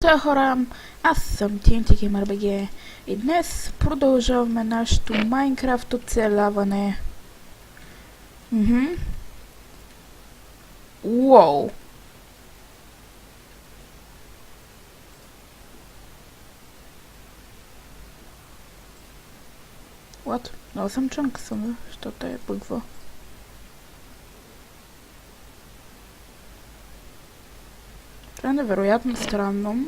Здравейте хора, аз съм TNT Gamer BG и днес продължаваме нашето Майнкрафт оцеляване. Уоу! What? Много съм чънка съм, защото е бъгва. Това е невероятно странно.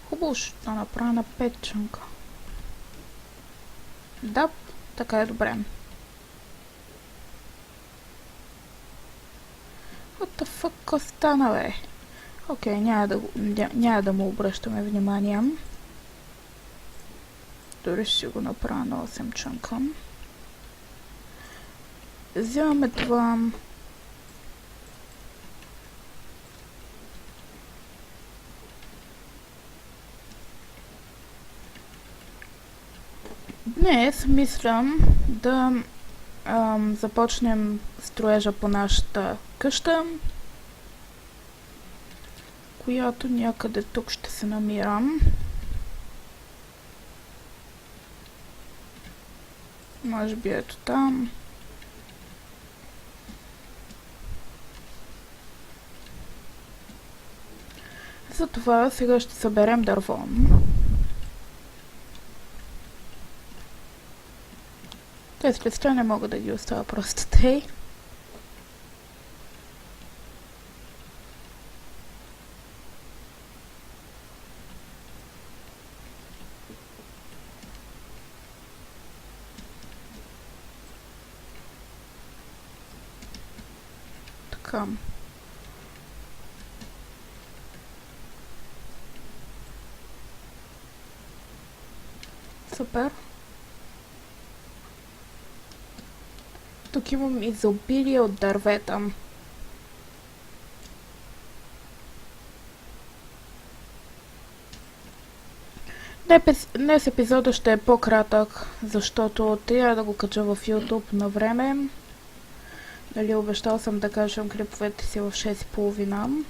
Хубаво ще направя на 5 чънка. Да, така е добре. What the fuck, ко стана, бе? Окей, няма да му обръщаме внимание. Дори ще го направя на 8 чънка. Взимаме това. Днес мислям да започнем строежа по нашата къща, която някъде тук ще се намирам. Може би ето там. Затова сега ще съберем дърво. Тези листа не мога да ги оставя просто тъй. Така. Супер. Тук имам изобилие от дървета. Днес епизода ще е по-кратък, защото трябва да го кача в YouTube на време. Дали обещал съм да кажем клиповете си в 6:30.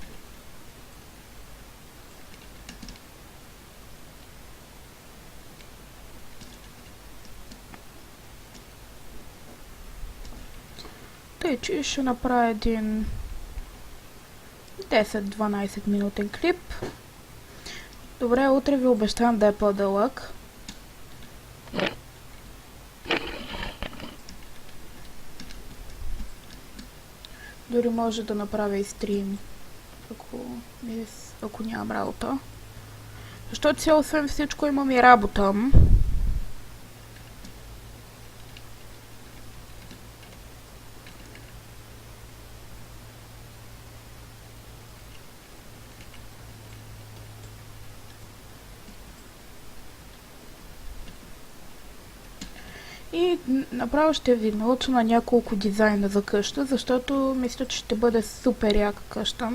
Тъй, че ще направя един 10-12 минутен клип. Добре, утре ви обещавам да е по-дълъг. Дори може да направя и стрим, ако нямам работа. Защото си освен всичко имам и работа. И направо ще ви науча на няколко дизайна за къща, защото мисля, че ще бъде супер яка къща.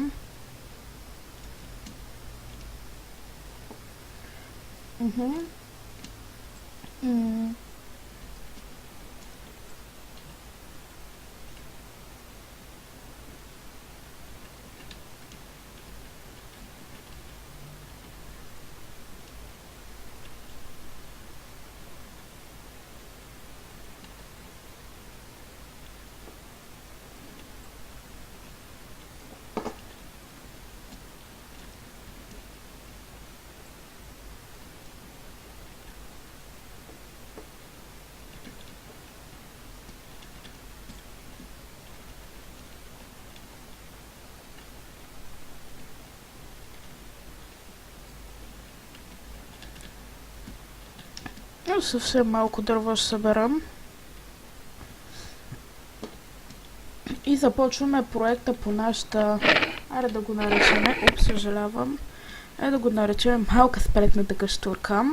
Съвсем малко дърво ще съберам. И започваме проекта по нашата... Аре да го наречем... съжалявам. Да го наречем малка спретната къщурка.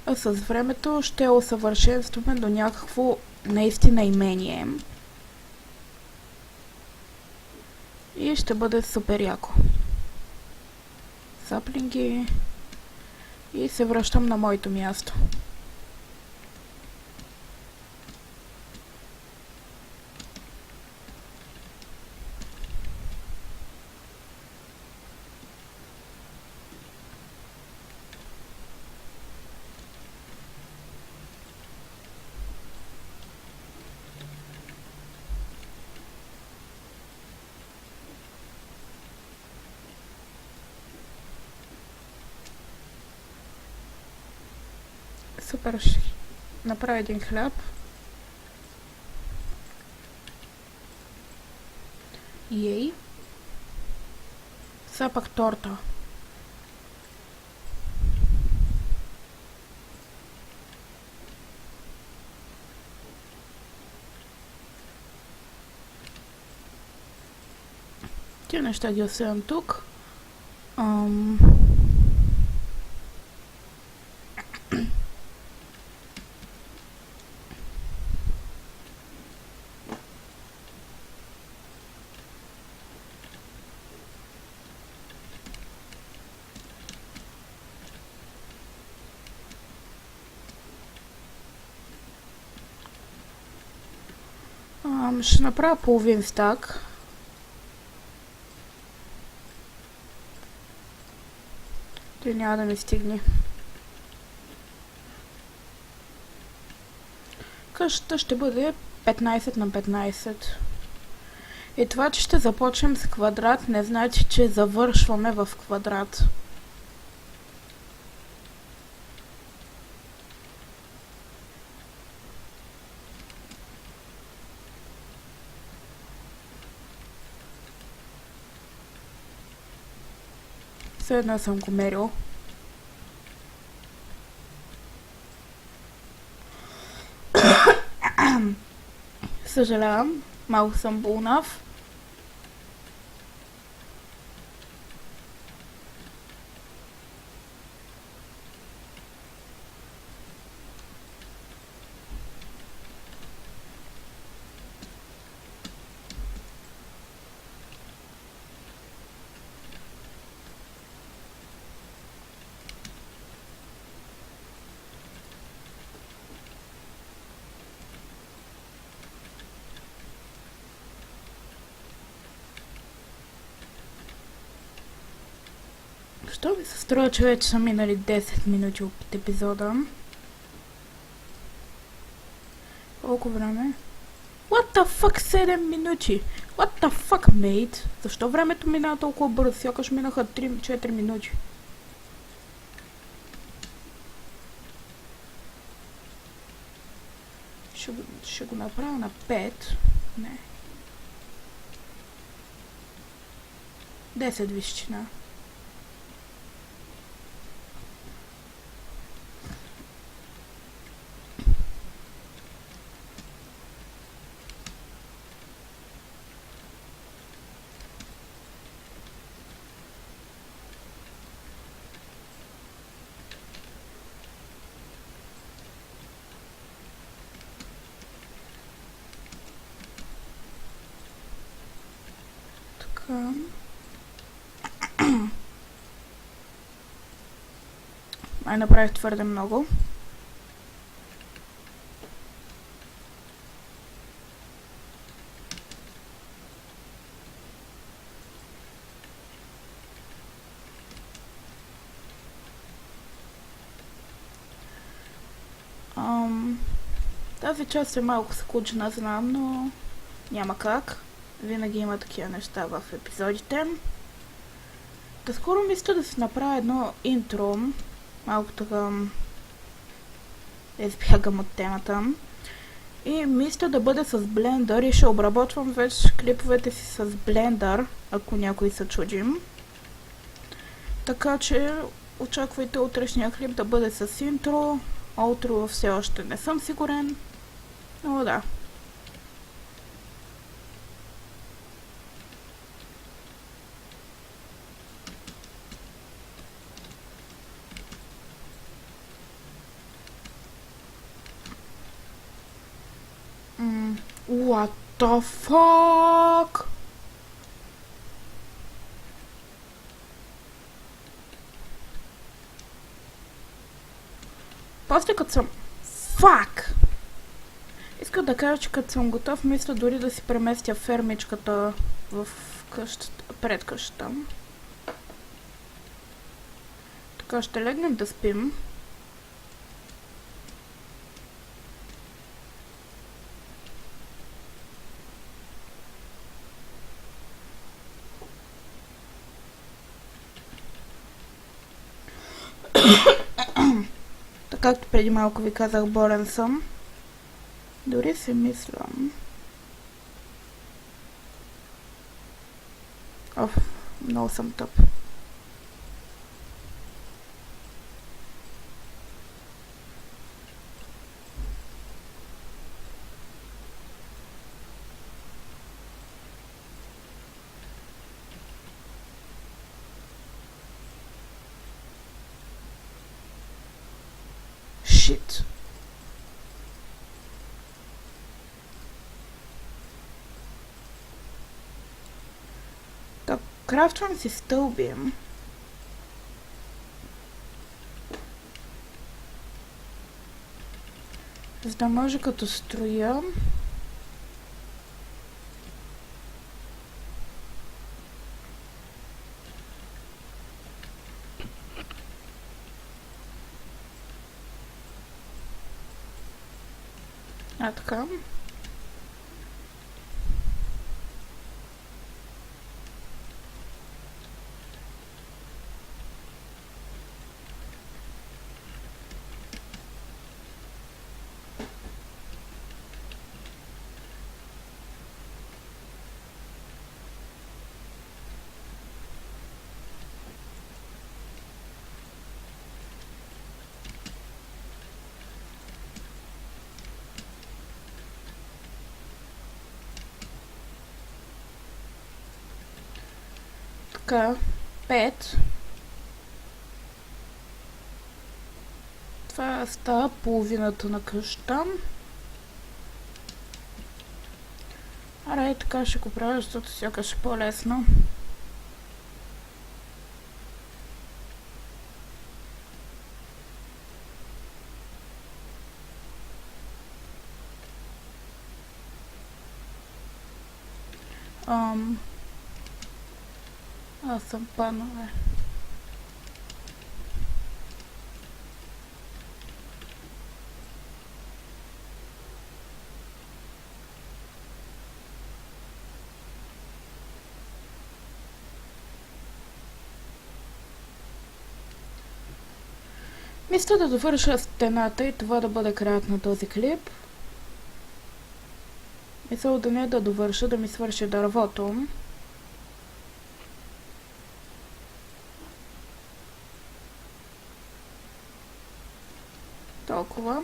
А с времето ще усъвършенстваме до някакво наистина имение. И ще бъде супер яко. Саплинги. И се връщам на моето място. Супер, ще направя един хляб. Ей. Сега пак торта. Тия неща ги оставям тук. Ще направя половин стак. Той няма да ми стигне. Къщата ще бъде 15 на 15. И това, че ще започнем с квадрат, не значи, че завършваме в квадрат. Все едно съм го мерил. Съжалявам, малко съм болнав. Що ми се струва, че вече са минали 10 минути от епизода? Колко време? What the fuck, 7 минути? What the fuck, mate? Защо времето минава толкова бързо? Сякаш минаха 3-4 минути. Ще го направя на 5. Не. 10 височина. Така. Ай, направих твърде много. Тази част е малко скучна, знам, но няма как. Винаги има такива неща в епизодите. Да скоро мисля да си направя едно интро. Малко така избягам от темата. И мисля да бъде с блендър и ще обработвам вече клиповете си с блендър, ако някой се чудим. Така че очаквайте утрешния клип да бъде с интро. Аутро все още не съм сигурен. Но да. What the fuck? После като съм... Fuck! Искам да кажа, че като съм готов, мисля дори да си преместя фермичката в къщата, пред къщата. Така ще легнем да спим. както преди малко ви казах, болен съм. Дори си мислям. Оф, много съм тъп. Shit. Так, крафтвам си стълби. За да може като строя така. Така, 5. Това става половината на къща. Аре, така ще го правя, защото сякаш е по-лесно. Аз съм панове. Мисля да довърша стената и това да бъде краят на този клип. Мисля да не да довърша, да ми свърши дървото. Толкова.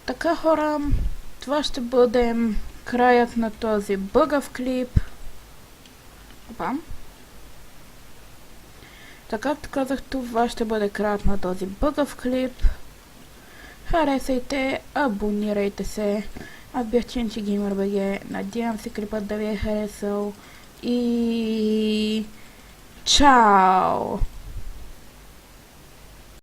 Така, хора, това ще бъде краят на този бъгав клип. Опа. Така, както казах, това ще бъде краят на този бъгав клип. Харесайте, абонирайте се. Аз бях Чинчи Геймър БГ. Надявам се клипът да ви е харесал. И... Чао!